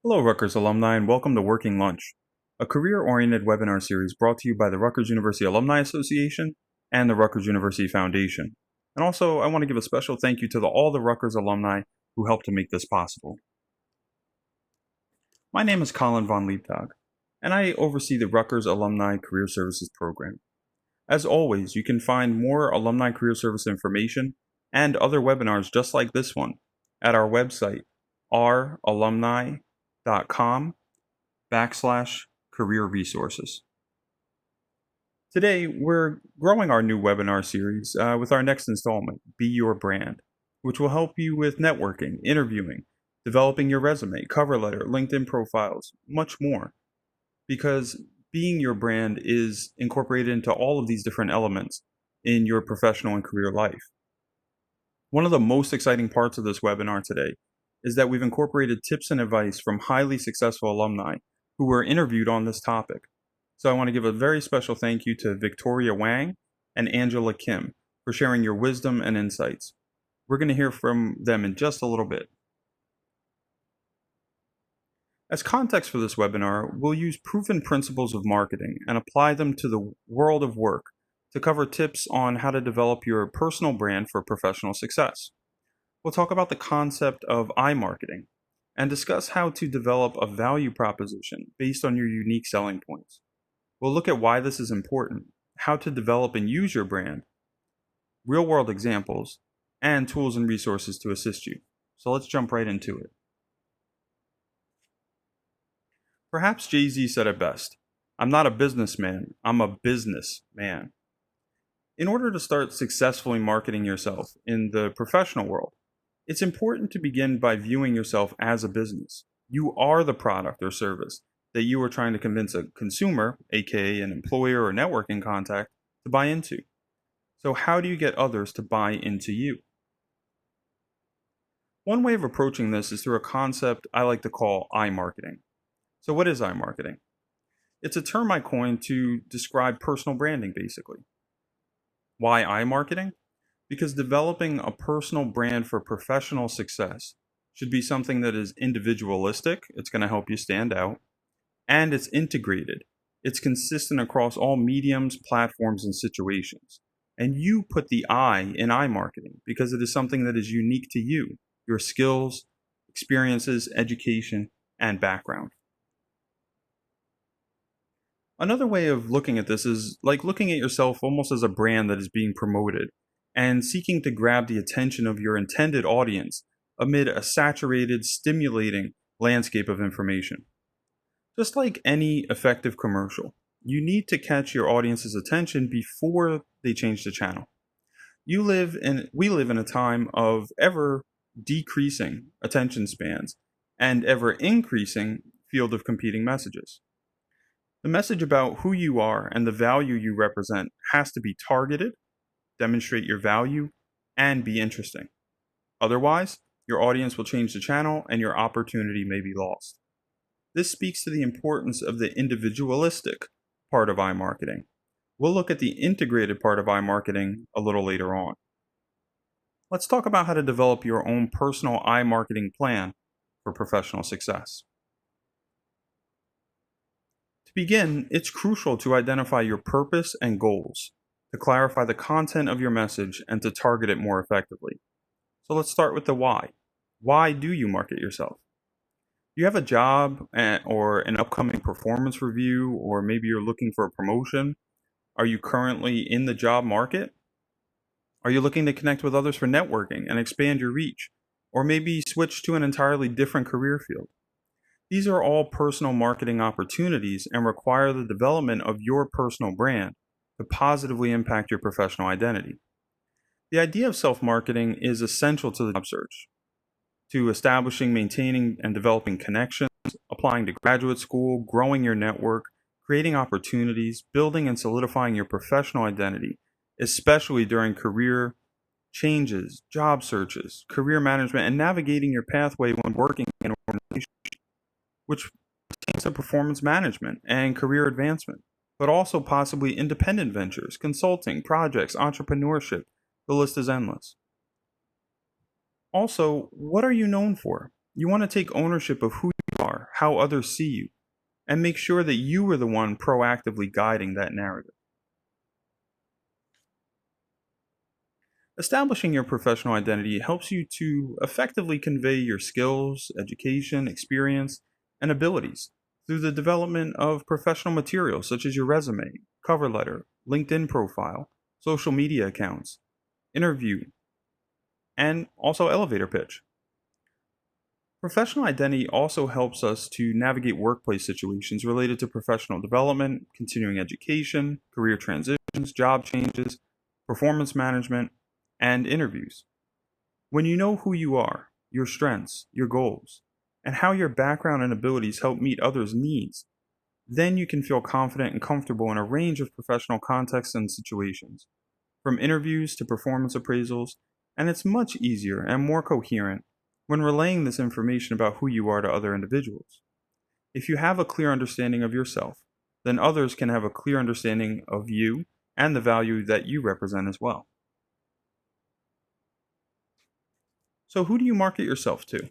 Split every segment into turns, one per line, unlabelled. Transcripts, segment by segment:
Hello, Rutgers alumni, and welcome to Working Lunch, a career-oriented webinar series brought to you by the Rutgers University Alumni Association and the Rutgers University Foundation. And also, I want to give a special thank you to all the Rutgers alumni who helped to make this possible. My name is Colin von Liebtag, and I oversee the Rutgers Alumni Career Services Program. As always, you can find more alumni career service information and other webinars just like this one at our website, ralumni.com/career resources. Today, we're growing our new webinar series with our next installment, Be Your Brand, which will help you with networking, interviewing, developing your resume, cover letter, LinkedIn profiles, much more. Because being your brand is incorporated into all of these different elements in your professional and career life. One of the most exciting parts of this webinar today is that we've incorporated tips and advice from highly successful alumni who were interviewed on this topic. So I want to give a very special thank you to Victoria Wang and Angela Kim for sharing your wisdom and insights. We're going to hear from them in just a little bit. As context for this webinar, we'll use proven principles of marketing and apply them to the world of work to cover tips on how to develop your personal brand for professional success. We'll talk about the concept of iMarketing and discuss how to develop a value proposition based on your unique selling points. We'll look at why this is important, how to develop and use your brand, real-world examples, and tools and resources to assist you. So let's jump right into it. Perhaps Jay-Z said it best, "I'm not a businessman, I'm a businessman." In order to start successfully marketing yourself in the professional world, it's important to begin by viewing yourself as a business. You are the product or service that you are trying to convince a consumer, aka an employer or networking contact, to buy into. So how do you get others to buy into you? One way of approaching this is through a concept I like to call iMarketing. So what is iMarketing? It's a term I coined to describe personal branding, basically. Why iMarketing? Because developing a personal brand for professional success should be something that is individualistic, it's going to help you stand out, and it's integrated. It's consistent across all mediums, platforms, and situations. And you put the I in iMarketing because it is something that is unique to you, your skills, experiences, education, and background. Another way of looking at this is like looking at yourself almost as a brand that is being promoted and seeking to grab the attention of your intended audience amid a saturated, stimulating landscape of information. Just like any effective commercial, you need to catch your audience's attention before they change the channel. We live in a time of ever decreasing attention spans and ever increasing field of competing messages. The message about who you are and the value you represent has to be targeted, demonstrate your value, and be interesting. Otherwise, your audience will change the channel and your opportunity may be lost. This speaks to the importance of the individualistic part of iMarketing. We'll look at the integrated part of iMarketing a little later on. Let's talk about how to develop your own personal iMarketing plan for professional success. To begin, it's crucial to identify your purpose and goals, to clarify the content of your message, and to target it more effectively. So let's start with the why. Why do you market yourself? Do you have a job or an upcoming performance review, or maybe you're looking for a promotion? Are you currently in the job market? Are you looking to connect with others for networking and expand your reach? Or maybe switch to an entirely different career field? These are all personal marketing opportunities and require the development of your personal brand to positively impact your professional identity. The idea of self-marketing is essential to the job search, to establishing, maintaining, and developing connections, applying to graduate school, growing your network, creating opportunities, building and solidifying your professional identity, especially during career changes, job searches, career management, and navigating your pathway when working in an organization, which pertains to performance management and career advancement, but also possibly independent ventures, consulting, projects, entrepreneurship. The list is endless. Also, what are you known for? You want to take ownership of who you are, how others see you, and make sure that you are the one proactively guiding that narrative. Establishing your professional identity helps you to effectively convey your skills, education, experience, and abilities through the development of professional materials such as your resume, cover letter, LinkedIn profile, social media accounts, interview, and also elevator pitch. Professional identity also helps us to navigate workplace situations related to professional development, continuing education, career transitions, job changes, performance management, and interviews. When you know who you are, your strengths, your goals, and how your background and abilities help meet others' needs, then you can feel confident and comfortable in a range of professional contexts and situations, from interviews to performance appraisals, and it's much easier and more coherent when relaying this information about who you are to other individuals. If you have a clear understanding of yourself, then others can have a clear understanding of you and the value that you represent as well. So, who do you market yourself to?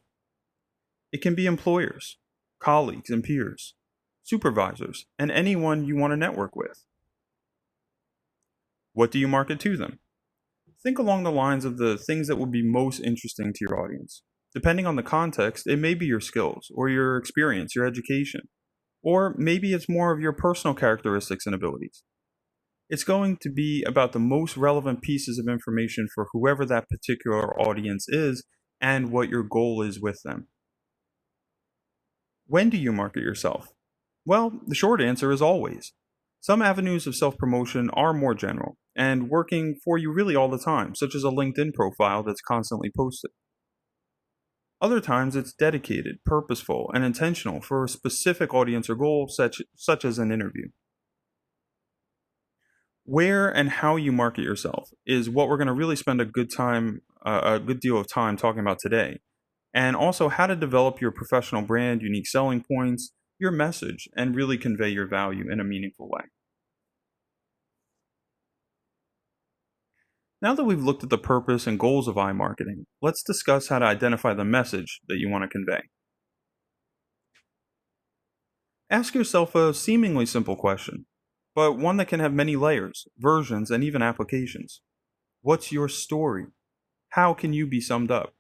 It can be employers, colleagues and peers, supervisors, and anyone you want to network with. What do you market to them? Think along the lines of the things that would be most interesting to your audience. Depending on the context, it may be your skills, or your experience, your education, or maybe it's more of your personal characteristics and abilities. It's going to be about the most relevant pieces of information for whoever that particular audience is and what your goal is with them. When do you market yourself? Well, the short answer is always. Some avenues of self-promotion are more general and working for you really all the time, such as a LinkedIn profile that's constantly posted. Other times it's dedicated, purposeful, and intentional for a specific audience or goal, such as an interview. Where and how you market yourself is what we're going to really spend a good deal of time talking about today, and also how to develop your professional brand, unique selling points, your message, and really convey your value in a meaningful way. Now that we've looked at the purpose and goals of iMarketing, let's discuss how to identify the message that you want to convey. Ask yourself a seemingly simple question, but one that can have many layers, versions, and even applications. What's your story? How can you be summed up?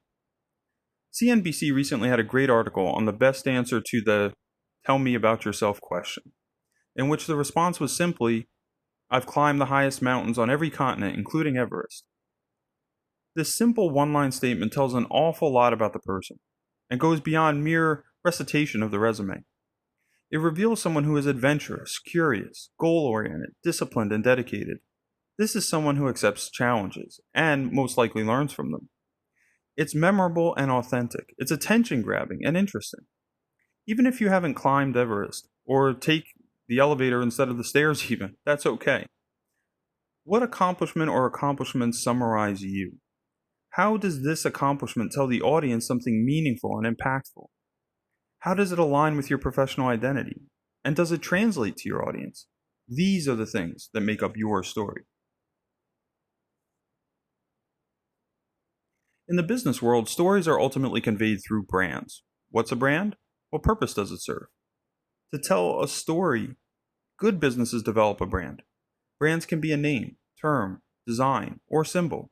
CNBC recently had a great article on the best answer to the "Tell me about yourself" question, in which the response was simply, "I've climbed the highest mountains on every continent, including Everest." This simple one-line statement tells an awful lot about the person, and goes beyond mere recitation of the resume. It reveals someone who is adventurous, curious, goal-oriented, disciplined, and dedicated. This is someone who accepts challenges, and most likely learns from them. It's memorable and authentic. It's attention-grabbing and interesting. Even if you haven't climbed Everest, or take the elevator instead of the stairs even, that's okay. What accomplishment or accomplishments summarize you? How does this accomplishment tell the audience something meaningful and impactful? How does it align with your professional identity? And does it translate to your audience? These are the things that make up your story. In the business world, stories are ultimately conveyed through brands. What's a brand? What purpose does it serve? To tell a story, good businesses develop a brand. Brands can be a name, term, design, or symbol.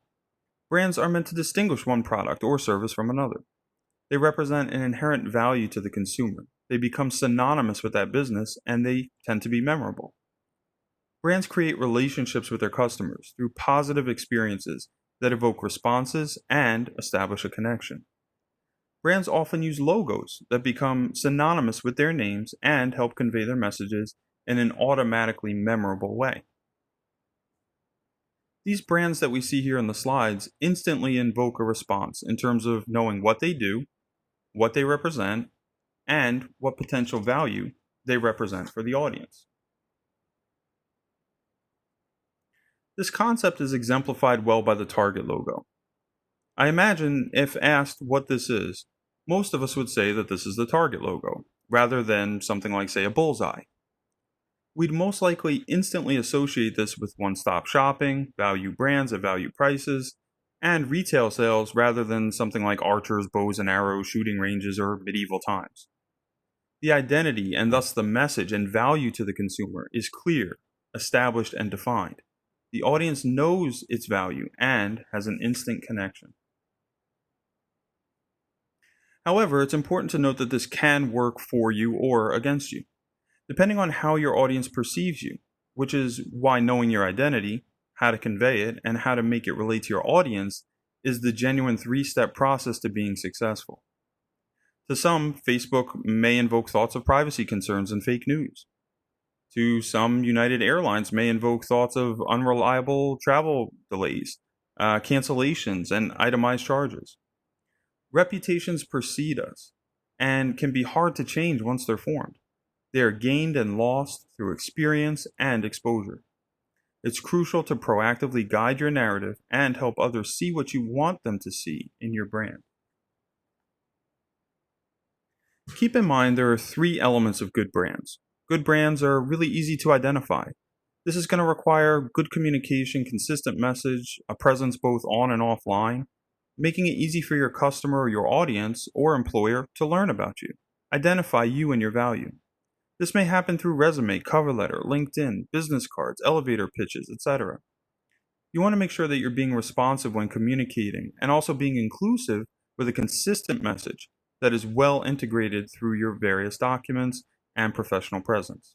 Brands are meant to distinguish one product or service from another. They represent an inherent value to the consumer. They become synonymous with that business, and they tend to be memorable. Brands create relationships with their customers through positive experiences that evoke responses and establish a connection. Brands often use logos that become synonymous with their names and help convey their messages in an automatically memorable way. These brands that we see here in the slides instantly invoke a response in terms of knowing what they do, what they represent, and what potential value they represent for the audience. This concept is exemplified well by the Target logo. I imagine if asked what this is, most of us would say that this is the Target logo, rather than something like, say, a bullseye. We'd most likely instantly associate this with one-stop shopping, value brands at value prices, and retail sales rather than something like archers, bows and arrows, shooting ranges, or medieval times. The identity, and thus the message and value to the consumer, is clear, established, and defined. The audience knows its value and has an instant connection. However, it's important to note that this can work for you or against you, depending on how your audience perceives you, which is why knowing your identity, how to convey it, and how to make it relate to your audience is the genuine 3-step process to being successful. To some, Facebook may invoke thoughts of privacy concerns and fake news. To some, United Airlines may invoke thoughts of unreliable travel delays, cancellations, and itemized charges. Reputations precede us and can be hard to change once they're formed. They are gained and lost through experience and exposure. It's crucial to proactively guide your narrative and help others see what you want them to see in your brand. Keep in mind there are 3 elements of good brands. Good brands are really easy to identify. This is going to require good communication, consistent message, a presence both on and offline, making it easy for your customer or your audience or employer to learn about you. Identify you and your value. This may happen through resume, cover letter, LinkedIn, business cards, elevator pitches, etc. You want to make sure that you're being responsive when communicating and also being inclusive with a consistent message that is well integrated through your various documents and professional presence.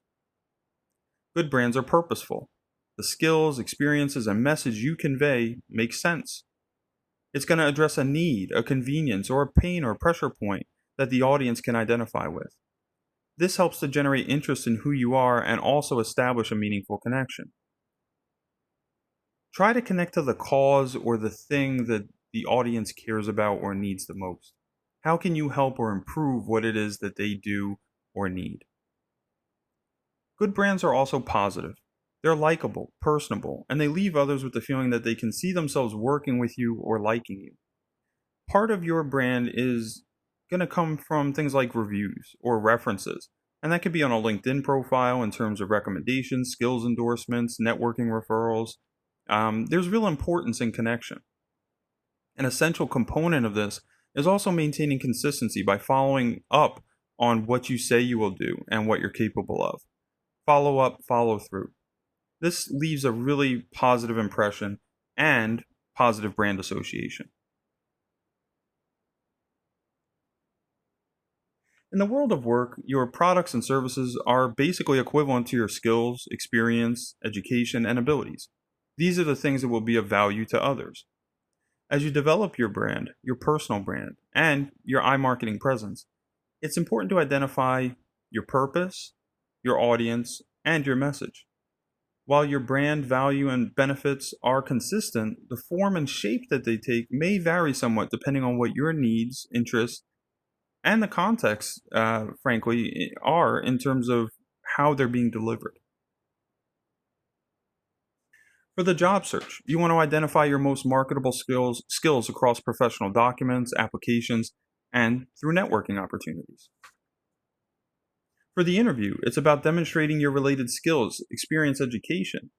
Good brands are purposeful. The skills, experiences, and message you convey make sense. It's going to address a need, a convenience, or a pain or pressure point that the audience can identify with. This helps to generate interest in who you are and also establish a meaningful connection. Try to connect to the cause or the thing that the audience cares about or needs the most. How can you help or improve what it is that they do or need? Good brands are also positive. They're likable, personable, and they leave others with the feeling that they can see themselves working with you or liking you. Part of your brand is going to come from things like reviews or references, and that could be on a LinkedIn profile in terms of recommendations, skills endorsements, networking referrals. There's real importance in connection. An essential component of this is also maintaining consistency by following up on what you say you will do and what you're capable of. Follow up, follow through. This leaves a really positive impression and positive brand association. In the world of work, your products and services are basically equivalent to your skills, experience, education, and abilities. These are the things that will be of value to others. As you develop your brand, your personal brand, and your iMarketing presence, it's important to identify your purpose, your audience, and your message. While your brand value and benefits are consistent, the form and shape that they take may vary somewhat depending on what your needs, interests, and the context, frankly, are in terms of how they're being delivered. For the job search, you want to identify your most marketable skills across professional documents, applications, and through networking opportunities. For the interview, it's about demonstrating your related skills, experience, education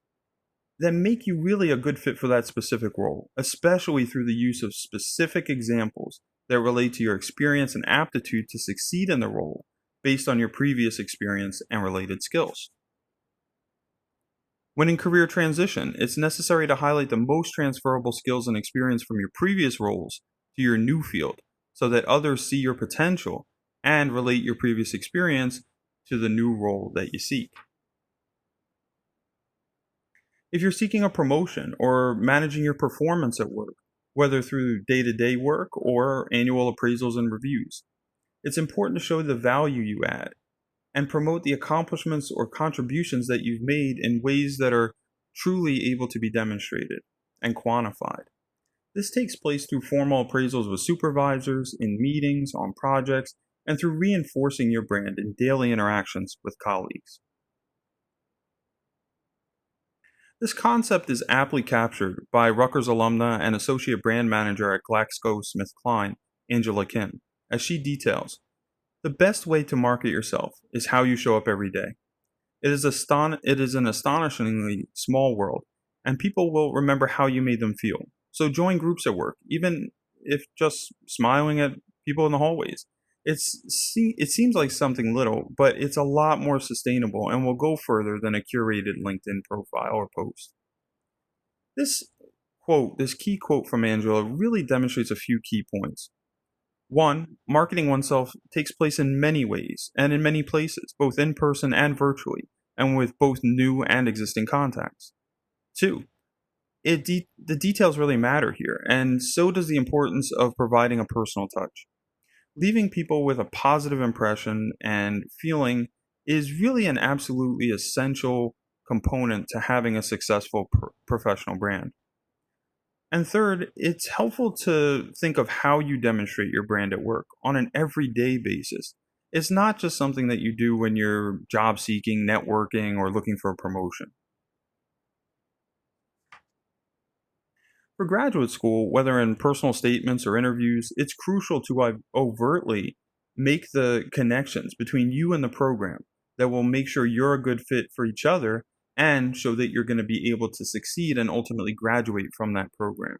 that make you really a good fit for that specific role, especially through the use of specific examples that relate to your experience and aptitude to succeed in the role based on your previous experience and related skills. When in career transition, it's necessary to highlight the most transferable skills and experience from your previous roles to your new field so that others see your potential and relate your previous experience to the new role that you seek. If you're seeking a promotion or managing your performance at work, whether through day-to-day work or annual appraisals and reviews, it's important to show the value you add and promote the accomplishments or contributions that you've made in ways that are truly able to be demonstrated and quantified. This takes place through formal appraisals with supervisors, in meetings, on projects, and through reinforcing your brand in daily interactions with colleagues. This concept is aptly captured by Rutgers alumna and associate brand manager at GlaxoSmithKline, Angela Kim, as she details. The best way to market yourself is how you show up every day. It is an astonishingly small world, and people will remember how you made them feel. So join groups at work, even if just smiling at people in the hallways. It seems like something little, but it's a lot more sustainable and will go further than a curated LinkedIn profile or post. This key quote from Angela really demonstrates a few key points. One, marketing oneself takes place in many ways and in many places, both in person and virtually, and with both new and existing contacts. Two, the details really matter here, and so does the importance of providing a personal touch. Leaving people with a positive impression and feeling is really an absolutely essential component to having a successful professional brand. And third, it's helpful to think of how you demonstrate your brand at work on an everyday basis. It's not just something that you do when you're job seeking, networking, or looking for a promotion. For graduate school, whether in personal statements or interviews, it's crucial to overtly make the connections between you and the program that will make sure you're a good fit for each other and show that you're going to be able to succeed and ultimately graduate from that program.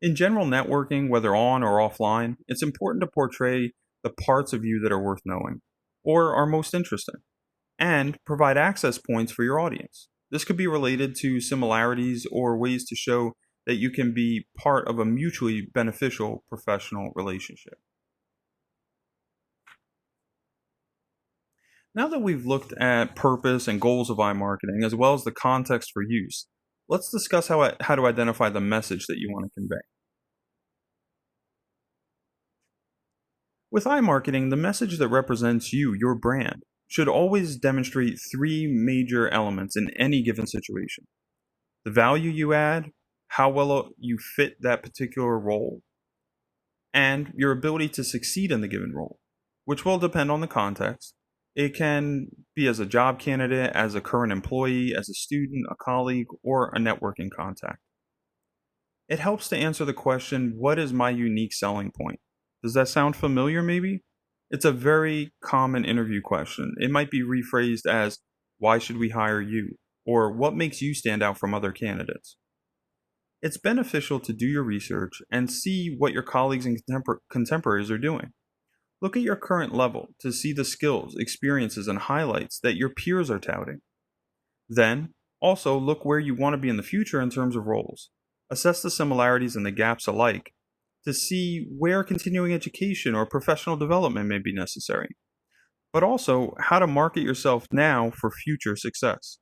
In general networking, whether on or offline, it's important to portray the parts of you that are worth knowing or are most interesting and provide access points for your audience. This could be related to similarities or ways to show that you can be part of a mutually beneficial professional relationship. Now that we've looked at purpose and goals of iMarketing, as well as the context for use, let's discuss how to identify the message that you want to convey. With iMarketing, the message that represents you, your brand, should always demonstrate three major elements in any given situation: the value you add, how well you fit that particular role, and your ability to succeed in the given role, which will depend on the context. It can be as a job candidate, as a current employee, as a student, a colleague, or a networking contact. It helps to answer the question, what is my unique selling point? Does that sound familiar maybe? It's a very common interview question. It might be rephrased as, why should we hire you? Or what makes you stand out from other candidates? It's beneficial to do your research and see what your colleagues and contemporaries are doing. Look at your current level to see the skills, experiences, and highlights that your peers are touting. Then, also look where you want to be in the future in terms of roles. Assess the similarities and the gaps alike to see where continuing education or professional development may be necessary. But also, how to market yourself now for future success.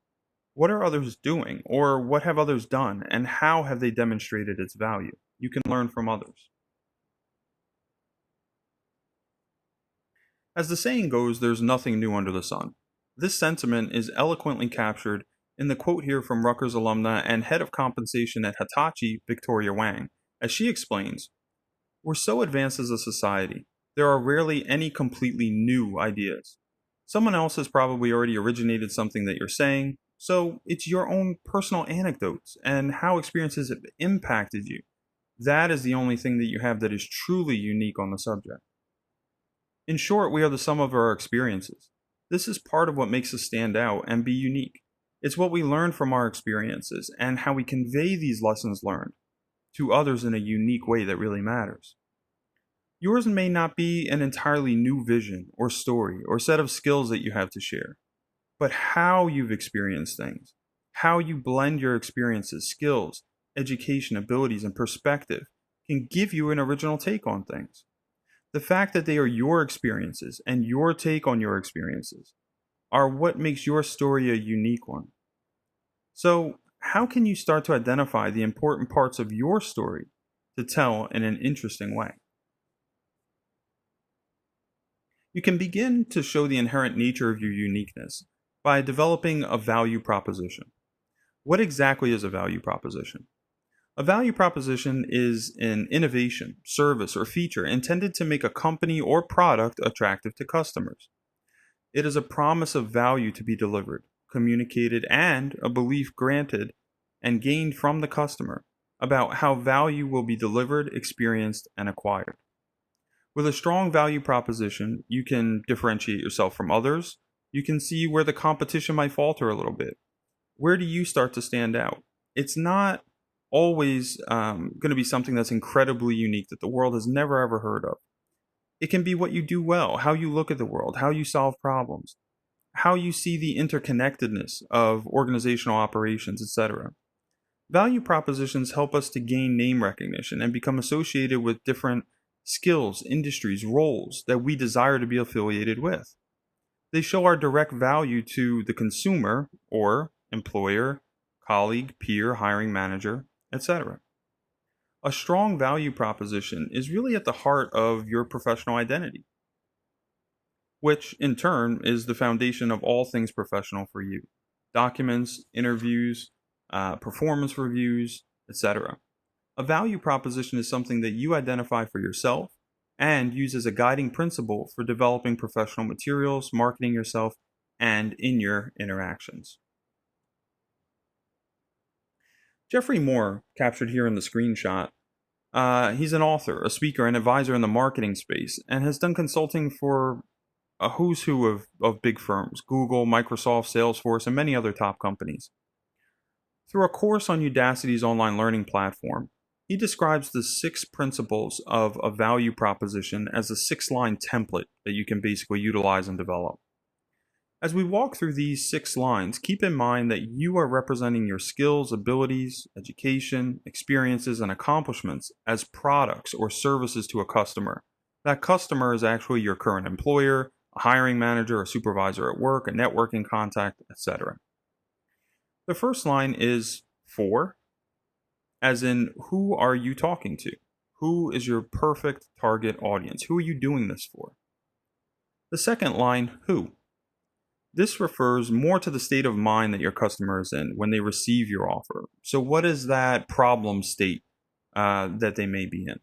What are others doing, or what have others done, and how have they demonstrated its value? You can learn from others. As the saying goes, there's nothing new under the sun. This sentiment is eloquently captured in the quote here from Rutgers alumna and head of compensation at Hitachi, Victoria Wang, as she explains, "We're so advanced as a society, there are rarely any completely new ideas. Someone else has probably already originated something that you're saying, so it's your own personal anecdotes and how experiences have impacted you. That is the only thing that you have that is truly unique on the subject." In short, we are the sum of our experiences. This is part of what makes us stand out and be unique. It's what we learn from our experiences and how we convey these lessons learned to others in a unique way that really matters. Yours may not be an entirely new vision or story or set of skills that you have to share, but how you've experienced things, how you blend your experiences, skills, education, abilities, and perspective can give you an original take on things. The fact that they are your experiences and your take on your experiences are what makes your story a unique one. So, how can you start to identify the important parts of your story to tell in an interesting way? You can begin to show the inherent nature of your uniqueness by developing a value proposition. What exactly is a value proposition? A value proposition is an innovation, service, or feature intended to make a company or product attractive to customers. It is a promise of value to be delivered, communicated, and a belief granted and gained from the customer about how value will be delivered, experienced, and acquired. With a strong value proposition, you can differentiate yourself from others. You can see where the competition might falter a little bit. Where do you start to stand out? It's not always going to be something that's incredibly unique that the world has never ever heard of. It can be what you do well, how you look at the world, how you solve problems, how you see the interconnectedness of organizational operations, etc. Value propositions help us to gain name recognition and become associated with different skills, industries, roles that we desire to be affiliated with. They show our direct value to the consumer or employer, colleague, peer, hiring manager, etc. A strong value proposition is really at the heart of your professional identity, which in turn is the foundation of all things professional for you. Documents, interviews, performance reviews, etc. A value proposition is something that you identify for yourself and use as a guiding principle for developing professional materials, marketing yourself, and in your interactions. Jeffrey Moore, captured here in the screenshot, he's an author, a speaker, and advisor in the marketing space, and has done consulting for a who's who of big firms: Google, Microsoft, Salesforce, and many other top companies. Through a course on Udacity's online learning platform, he describes the 6 principles of a value proposition as a 6-line template that you can basically utilize and develop. As we walk through these 6 lines, keep in mind that you are representing your skills, abilities, education, experiences, and accomplishments as products or services to a customer. That customer is actually your current employer, a hiring manager, a supervisor at work, a networking contact, etc. The first line is for, as in, who are you talking to? Who is your perfect target audience? Who are you doing this for? The second line, who. This refers more to the state of mind that your customer is in when they receive your offer. So what is that problem state that they may be in?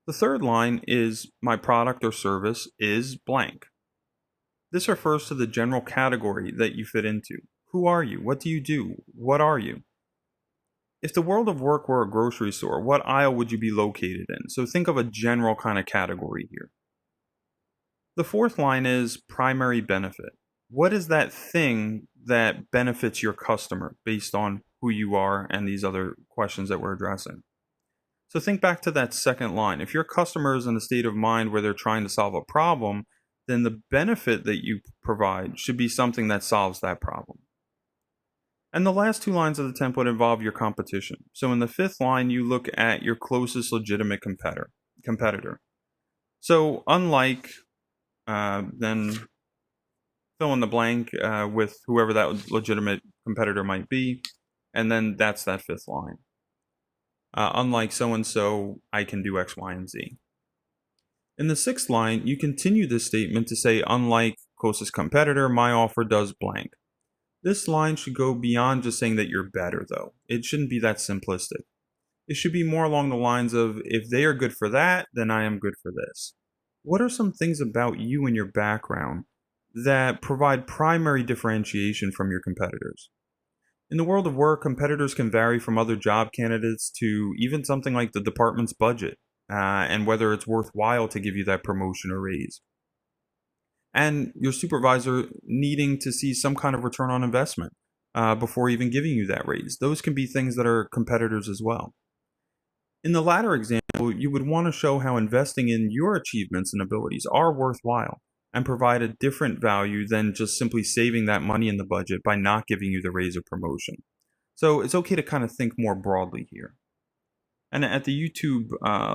The third line is my product or service is blank. This refers to the general category that you fit into. Who are you? What do you do? What are you? If the world of work were a grocery store, what aisle would you be located in? So think of a general kind of category here. The fourth line is primary benefit. What is that thing that benefits your customer based on who you are and these other questions that we're addressing? So think back to that second line. If your customer is in a state of mind where they're trying to solve a problem, then the benefit that you provide should be something that solves that problem. And the last 2 lines of the template involve your competition. So in the 5th line, you look at your closest legitimate competitor. So unlike then fill in the blank with whoever that legitimate competitor might be, and then that's that 5th line. Unlike so-and-so, I can do X, Y, and Z. In the 6th line, you continue this statement to say, unlike closest competitor, my offer does blank. This line should go beyond just saying that you're better, though. It shouldn't be that simplistic. It should be more along the lines of, if they are good for that, then I am good for this. What are some things about you and your background that provide primary differentiation from your competitors? In the world of work, competitors can vary from other job candidates to even something like the department's budget and whether it's worthwhile to give you that promotion or raise. And your supervisor needing to see some kind of return on investment before even giving you that raise. Those can be things that are competitors as well. In the latter example, you would want to show how investing in your achievements and abilities are worthwhile and provide a different value than just simply saving that money in the budget by not giving you the raise or promotion. So it's okay to kind of think more broadly here. And at the YouTube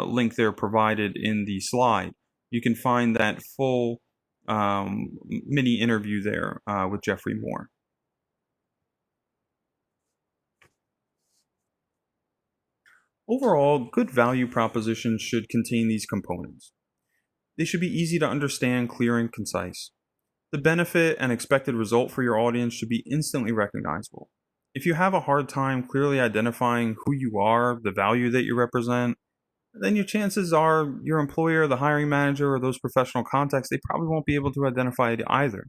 link there provided in the slide, you can find that full mini interview there with Jeffrey Moore. Overall, good value propositions should contain these components. They should be easy to understand, clear, and concise. The benefit and expected result for your audience should be instantly recognizable. If you have a hard time clearly identifying who you are, the value that you represent, then your chances are your employer, the hiring manager, or those professional contacts, they probably won't be able to identify it either.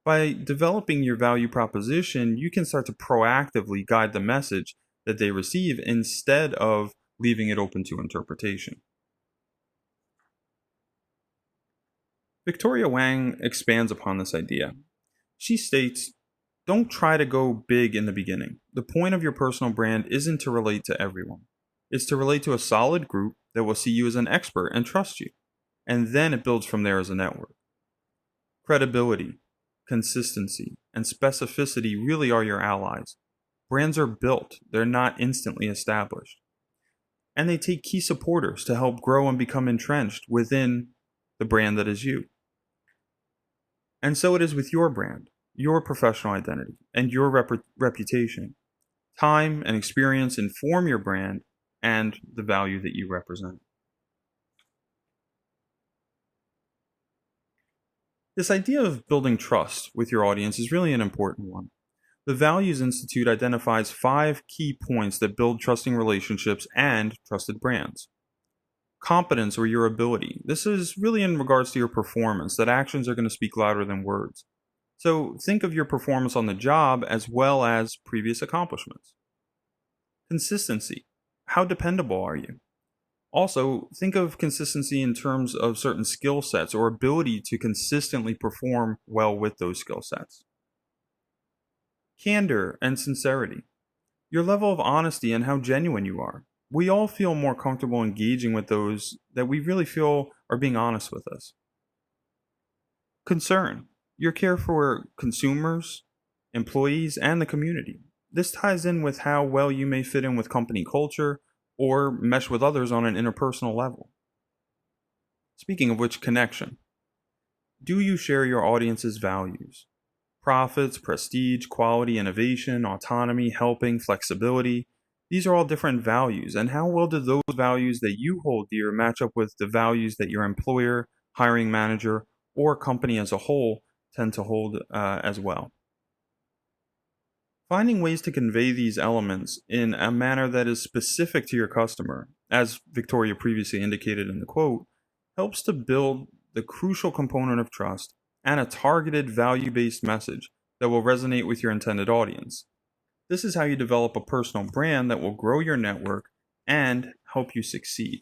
By developing your value proposition, you can start to proactively guide the message that they receive instead of leaving it open to interpretation. Victoria Wang expands upon this idea. She states, Don't try to go big in the beginning. The point of your personal brand isn't to relate to everyone. It's to relate to a solid group that will see you as an expert and trust you. And then it builds from there as a network. Credibility, consistency, and specificity really are your allies. Brands are built, they're not instantly established. And they take key supporters to help grow and become entrenched within the brand that is you. And so it is with your brand, your professional identity, and your reputation. Time and experience inform your brand and the value that you represent. This idea of building trust with your audience is really an important one. The Values Institute identifies 5 key points that build trusting relationships and trusted brands. Competence, or your ability. This is really in regards to your performance, that actions are going to speak louder than words. So think of your performance on the job as well as previous accomplishments. Consistency. How dependable are you? Also, think of consistency in terms of certain skill sets or ability to consistently perform well with those skill sets. Candor and sincerity. Your level of honesty and how genuine you are. We all feel more comfortable engaging with those that we really feel are being honest with us. Concern. Your care for consumers, employees, and the community. This ties in with how well you may fit in with company culture or mesh with others on an interpersonal level. Speaking of which, connection. Do you share your audience's values? Profits, prestige, quality, innovation, autonomy, helping, flexibility. These are all different values, and how well do those values that you hold dear match up with the values that your employer, hiring manager, or company as a whole tend to hold as well? Finding ways to convey these elements in a manner that is specific to your customer, as Victoria previously indicated in the quote, helps to build the crucial component of trust and a targeted value-based message that will resonate with your intended audience. This is how you develop a personal brand that will grow your network and help you succeed.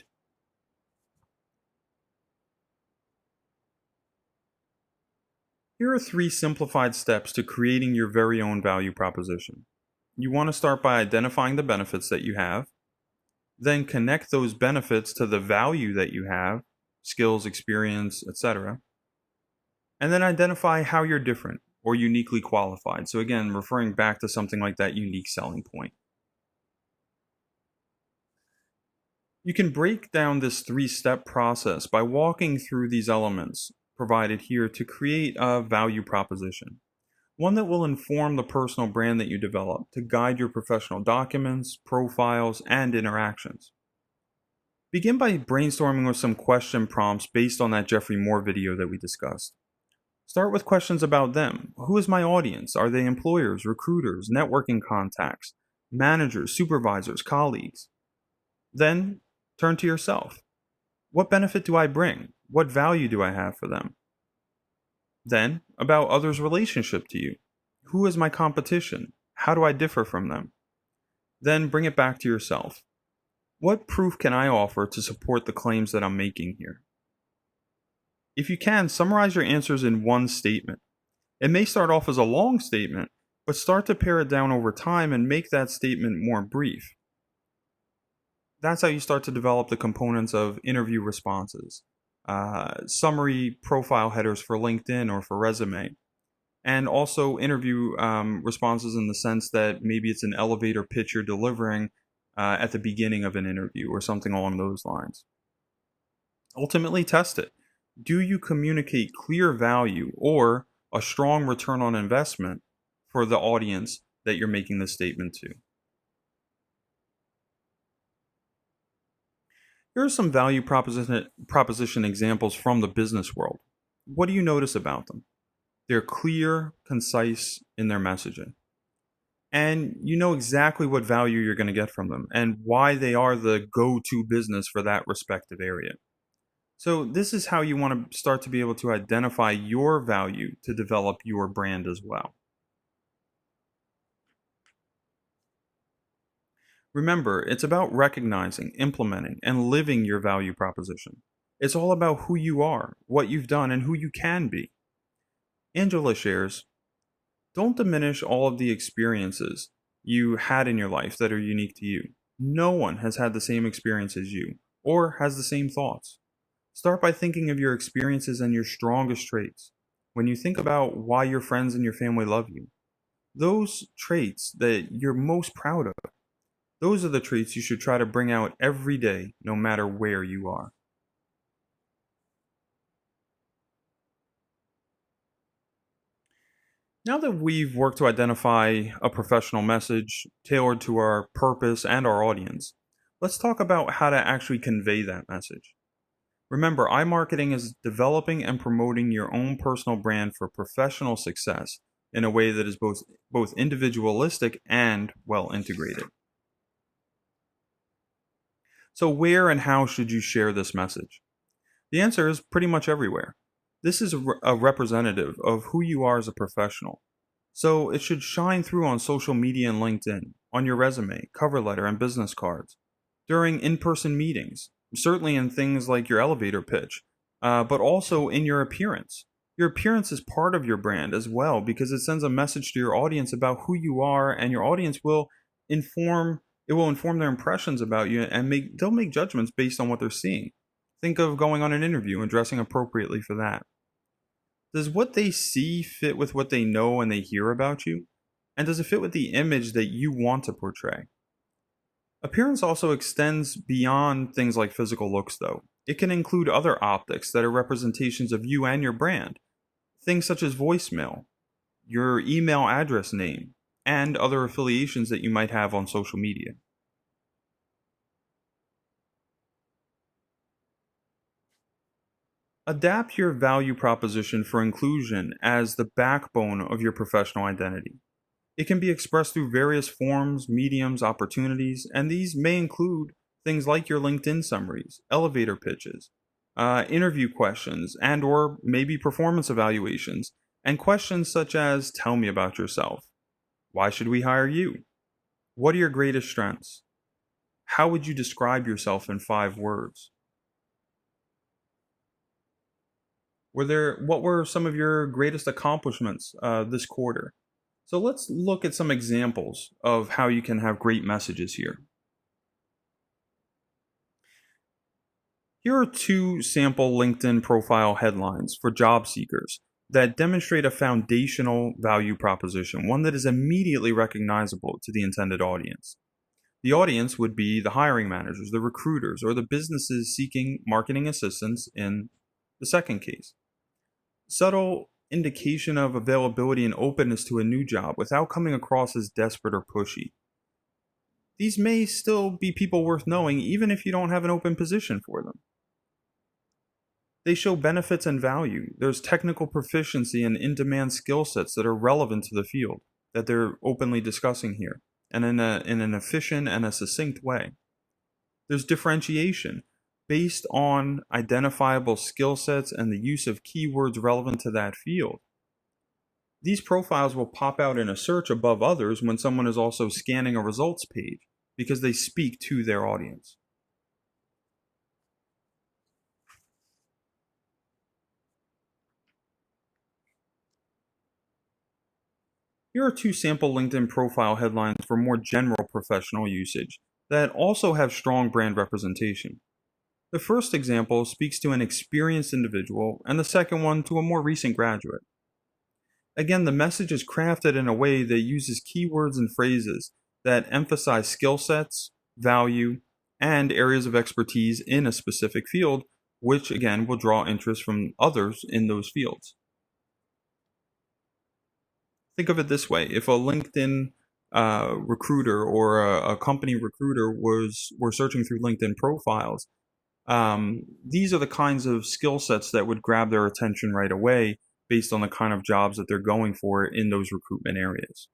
Here are 3 simplified steps to creating your very own value proposition. You want to start by identifying the benefits that you have, then connect those benefits to the value that you have, skills, experience, etc. And then identify how you're different or uniquely qualified. So again, referring back to something like that unique selling point. You can break down this 3-step process by walking through these elements provided here to create a value proposition, one that will inform the personal brand that you develop to guide your professional documents, profiles, and interactions. Begin by brainstorming with some question prompts based on that Jeffrey Moore video that we discussed. Start with questions about them. Who is my audience? Are they employers, recruiters, networking contacts, managers, supervisors, colleagues? Then turn to yourself. What benefit do I bring? What value do I have for them? Then, about others' relationship to you. Who is my competition? How do I differ from them? Then bring it back to yourself. What proof can I offer to support the claims that I'm making here? If you can, summarize your answers in one statement. It may start off as a long statement, but start to pare it down over time and make that statement more brief. That's how you start to develop the components of interview responses, summary profile headers for LinkedIn or for resume, and also interview responses in the sense that maybe it's an elevator pitch you're delivering at the beginning of an interview or something along those lines. Ultimately, test it. Do you communicate clear value or a strong return on investment for the audience that you're making this statement to? Here are some value proposition examples from the business world. What do you notice about them? They're clear, concise in their messaging. And you know exactly what value you're going to get from them and why they are the go-to business for that respective area. So this is how you want to start to be able to identify your value to develop your brand as well. Remember, it's about recognizing, implementing, and living your value proposition. It's all about who you are, what you've done, and who you can be. Angela shares, Don't diminish all of the experiences you had in your life that are unique to you. No one has had the same experience as you or has the same thoughts. Start by thinking of your experiences and your strongest traits. When you think about why your friends and your family love you, those traits that you're most proud of, those are the traits you should try to bring out every day, no matter where you are. Now that we've worked to identify a professional message tailored to our purpose and our audience, let's talk about how to actually convey that message. Remember, iMarketing is developing and promoting your own personal brand for professional success in a way that is both individualistic and well integrated. So, where and how should you share this message? The answer is pretty much everywhere. This is a representative of who you are as a professional. So, it should shine through on social media and LinkedIn, on your resume, cover letter, and business cards, during in person meetings, certainly in things like your elevator pitch, but also in your appearance. Your appearance is part of your brand as well because it sends a message to your audience about who you are, and your audience will inform their impressions about you, and they'll make judgments based on what they're seeing. Think of going on an interview and dressing appropriately for that. Does what they see fit with what they know and they hear about you? And does it fit with the image that you want to portray? Appearance also extends beyond things like physical looks, though. It can include other optics that are representations of you and your brand. Things such as voicemail, your email address name, and other affiliations that you might have on social media. Adapt your value proposition for inclusion as the backbone of your professional identity. It can be expressed through various forms, mediums, opportunities, and these may include things like your LinkedIn summaries, elevator pitches, interview questions, and or maybe performance evaluations, and questions such as tell me about yourself. Why should we hire you? What are your greatest strengths? How would you describe yourself in 5 words? What were some of your greatest accomplishments this quarter? So let's look at some examples of how you can have great messages here. Here are 2 sample LinkedIn profile headlines for job seekers that demonstrate a foundational value proposition, one that is immediately recognizable to the intended audience. The audience would be the hiring managers, the recruiters, or the businesses seeking marketing assistance in the second case. Subtle indication of availability and openness to a new job without coming across as desperate or pushy. These may still be people worth knowing even if you don't have an open position for them. They show benefits and value. There's technical proficiency and in-demand skill sets that are relevant to the field that they're openly discussing here, and in an efficient and a succinct way. There's differentiation based on identifiable skill sets and the use of keywords relevant to that field. These profiles will pop out in a search above others when someone is also scanning a results page because they speak to their audience. Here are 2 sample LinkedIn profile headlines for more general professional usage that also have strong brand representation. The first example speaks to an experienced individual, and the second one to a more recent graduate. Again, the message is crafted in a way that uses keywords and phrases that emphasize skill sets, value, and areas of expertise in a specific field, which again will draw interest from others in those fields. Think of it this way: if a LinkedIn recruiter or a company recruiter were searching through LinkedIn profiles, these are the kinds of skill sets that would grab their attention right away based on the kind of jobs that they're going for in those recruitment areas.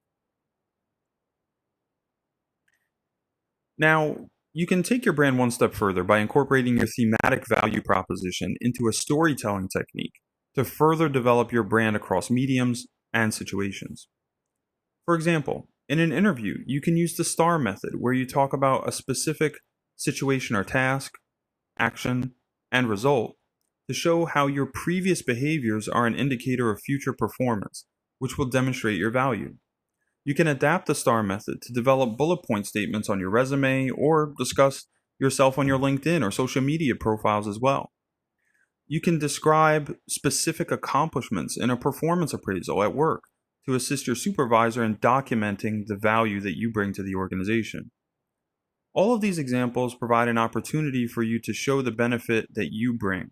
Now, you can take your brand one step further by incorporating your thematic value proposition into a storytelling technique to further develop your brand across mediums and situations. For example, in an interview, you can use the STAR method where you talk about a specific situation or task, action, and result to show how your previous behaviors are an indicator of future performance, which will demonstrate your value. You can adapt the STAR method to develop bullet point statements on your resume or discuss yourself on your LinkedIn or social media profiles as well. You can describe specific accomplishments in a performance appraisal at work to assist your supervisor in documenting the value that you bring to the organization. All of these examples provide an opportunity for you to show the benefit that you bring,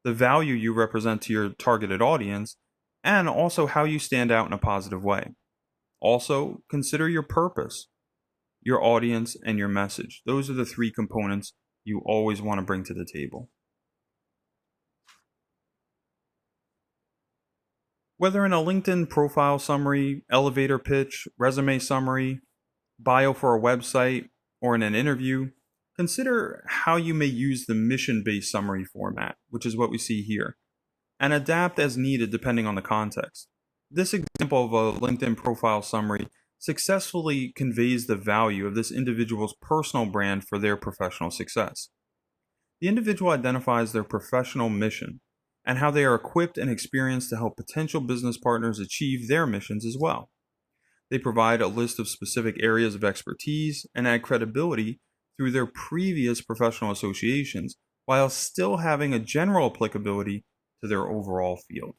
the value you represent to your targeted audience, and also how you stand out in a positive way. Also, consider your purpose, your audience, and your message. Those are the three components you always want to bring to the table. Whether in a LinkedIn profile summary, elevator pitch, resume summary, bio for a website, or in an interview, consider how you may use the mission-based summary format, which is what we see here, and adapt as needed depending on the context. This example of a LinkedIn profile summary successfully conveys the value of this individual's personal brand for their professional success. The individual identifies their professional mission and how they are equipped and experienced to help potential business partners achieve their missions as well. They provide a list of specific areas of expertise and add credibility through their previous professional associations while still having a general applicability to their overall field.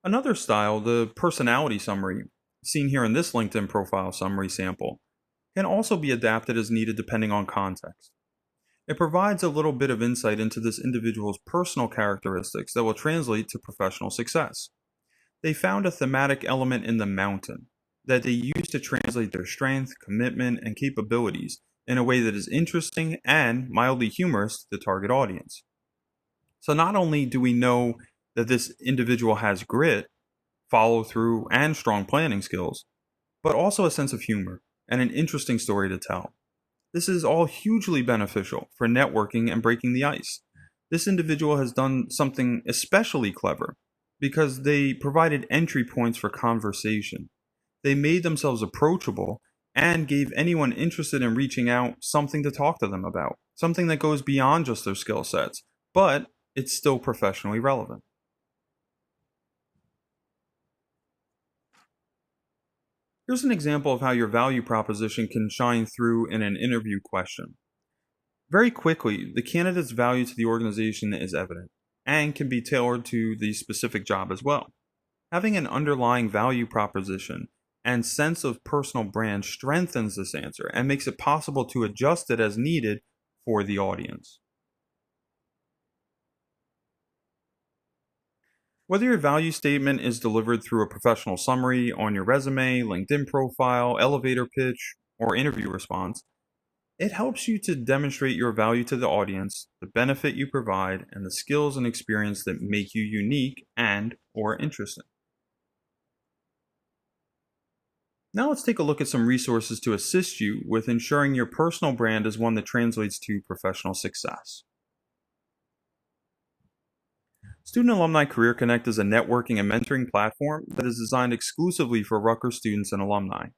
Another style, the personality summary, seen here in this LinkedIn profile summary sample, can also be adapted as needed depending on context. It provides a little bit of insight into this individual's personal characteristics that will translate to professional success. They found a thematic element in the mountain that they use to translate their strength, commitment, and capabilities in a way that is interesting and mildly humorous to the target audience. So not only do we know that this individual has grit, follow through, and strong planning skills, but also a sense of humor and an interesting story to tell. This is all hugely beneficial for networking and breaking the ice. This individual has done something especially clever because they provided entry points for conversation. They made themselves approachable and gave anyone interested in reaching out something to talk to them about, something that goes beyond just their skill sets, but it's still professionally relevant. Here's an example of how your value proposition can shine through in an interview question. Very quickly, the candidate's value to the organization is evident and can be tailored to the specific job as well. Having an underlying value proposition and sense of personal brand strengthens this answer and makes it possible to adjust it as needed for the audience. Whether your value statement is delivered through a professional summary on your resume, LinkedIn profile, elevator pitch, or interview response, it helps you to demonstrate your value to the audience, the benefit you provide, and the skills and experience that make you unique and/or interesting. Now let's take a look at some resources to assist you with ensuring your personal brand is one that translates to professional success. Student Alumni Career Connect is a networking and mentoring platform that is designed exclusively for Rutgers students and alumni.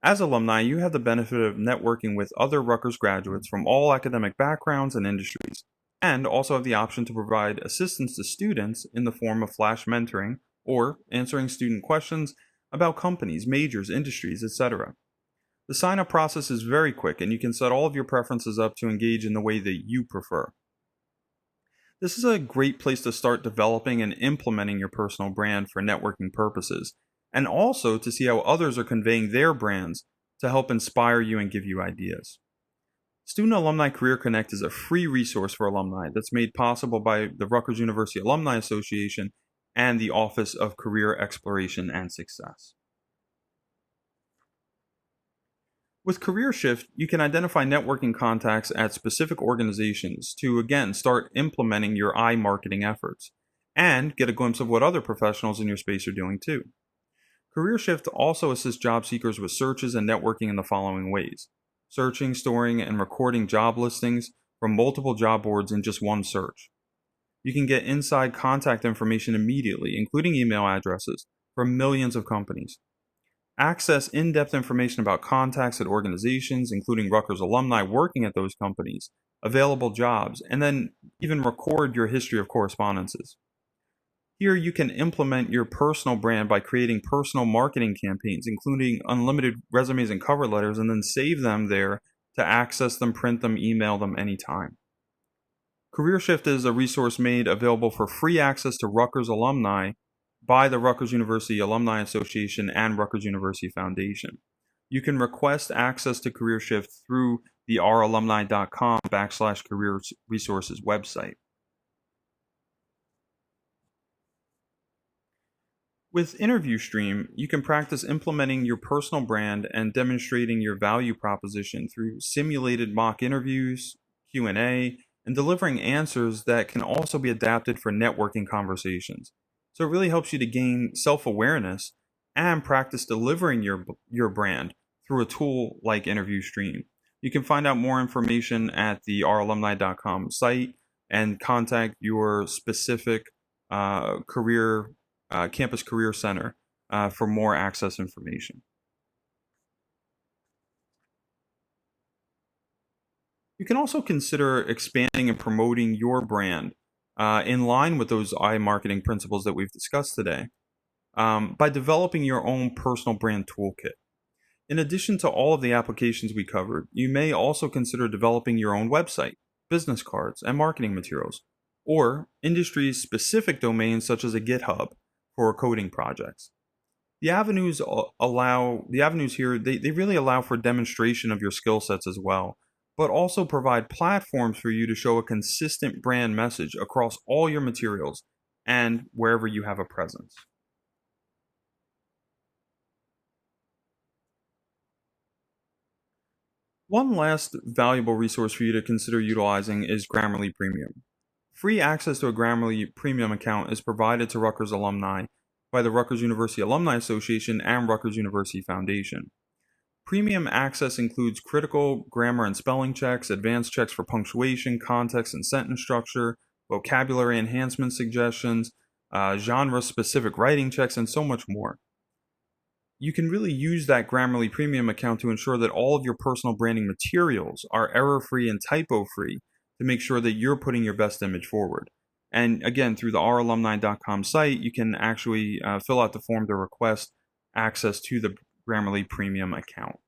As alumni, you have the benefit of networking with other Rutgers graduates from all academic backgrounds and industries, and also have the option to provide assistance to students in the form of flash mentoring or answering student questions about companies, majors, industries, etc. The sign-up process is very quick, and you can set all of your preferences up to engage in the way that you prefer. This is a great place to start developing and implementing your personal brand for networking purposes, and also to see how others are conveying their brands to help inspire you and give you ideas. Student Alumni Career Connect is a free resource for alumni that's made possible by the Rutgers University Alumni Association and the Office of Career Exploration and Success. With Career Shift, you can identify networking contacts at specific organizations to, again, start implementing your iMarketing efforts and get a glimpse of what other professionals in your space are doing too. Career Shift also assists job seekers with searches and networking in the following ways: searching, storing, and recording job listings from multiple job boards in just one search. You can get inside contact information immediately, including email addresses, from millions of companies. Access in-depth information about contacts at organizations, including Rutgers alumni working at those companies, available jobs, and then even record your history of correspondences. Here, you can implement your personal brand by creating personal marketing campaigns, including unlimited resumes and cover letters, and then save them there to access them, print them, email them anytime. CareerShift is a resource made available for free access to Rutgers alumni by the Rutgers University Alumni Association and Rutgers University Foundation. You can request access to CareerShift through the ralumni.com/career resources website. With Interview Stream, you can practice implementing your personal brand and demonstrating your value proposition through simulated mock interviews, Q&A, and delivering answers that can also be adapted for networking conversations. So it really helps you to gain self-awareness and practice delivering your brand through a tool like Interview Stream. You can find out more information at the ralumni.com site and contact your specific campus career center for more access information. You can also consider expanding and promoting your brand in line with those iMarketing principles that we've discussed today by developing your own personal brand toolkit. In addition to all of the applications we covered, you may also consider developing your own website, business cards, and marketing materials, or industry-specific domains such as a GitHub for coding projects. The avenues here, they really allow for demonstration of your skill sets as well, but also provide platforms for you to show a consistent brand message across all your materials and wherever you have a presence. One last valuable resource for you to consider utilizing is Grammarly Premium. Free access to a Grammarly Premium account is provided to Rutgers alumni by the Rutgers University Alumni Association and Rutgers University Foundation. Premium access includes critical grammar and spelling checks, advanced checks for punctuation, context and sentence structure, vocabulary enhancement suggestions, genre-specific writing checks, and so much more. You can really use that Grammarly Premium account to ensure that all of your personal branding materials are error-free and typo-free to make sure that you're putting your best image forward. And again, through the ralumni.com site, you can actually fill out the form to request access to the Grammarly Premium account.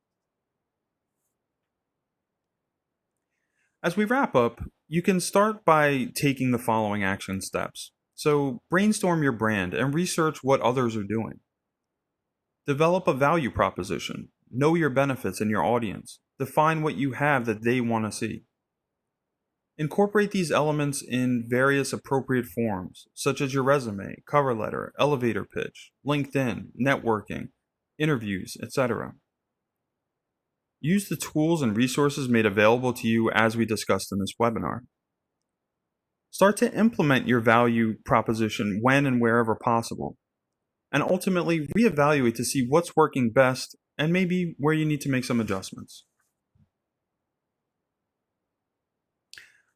As we wrap up, you can start by taking the following action steps. So brainstorm your brand and research what others are doing. Develop a value proposition. Know your benefits and your audience. Define what you have that they want to see. Incorporate these elements in various appropriate forms, such as your resume, cover letter, elevator pitch, LinkedIn, networking, interviews, etc. Use the tools and resources made available to you as we discussed in this webinar. Start to implement your value proposition when and wherever possible, and ultimately reevaluate to see what's working best and maybe where you need to make some adjustments.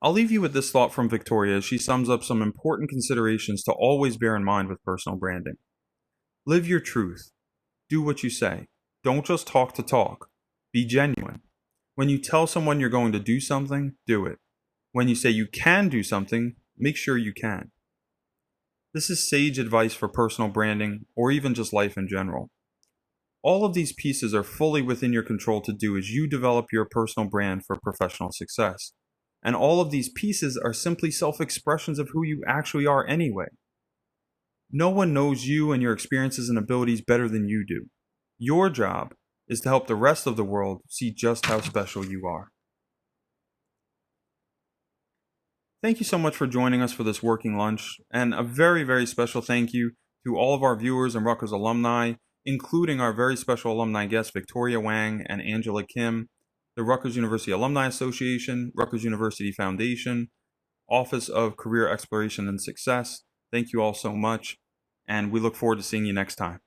I'll leave you with this thought from Victoria as she sums up some important considerations to always bear in mind with personal branding. Live your truth. Do what you say. Don't just talk to talk. Be genuine. When you tell someone you're going to do something, do it. When you say you can do something, make sure you can. This is sage advice for personal branding or even just life in general. All of these pieces are fully within your control to do as you develop your personal brand for professional success. And all of these pieces are simply self-expressions of who you actually are anyway. No one knows you and your experiences and abilities better than you do. Your job is to help the rest of the world see just how special you are. Thank you so much for joining us for this working lunch, and a very, very special thank you to all of our viewers and Rutgers alumni, including our very special alumni guests Victoria Wang and Angela Kim, the Rutgers University Alumni Association, Rutgers University Foundation, Office of Career Exploration and Success. Thank you all so much, and we look forward to seeing you next time.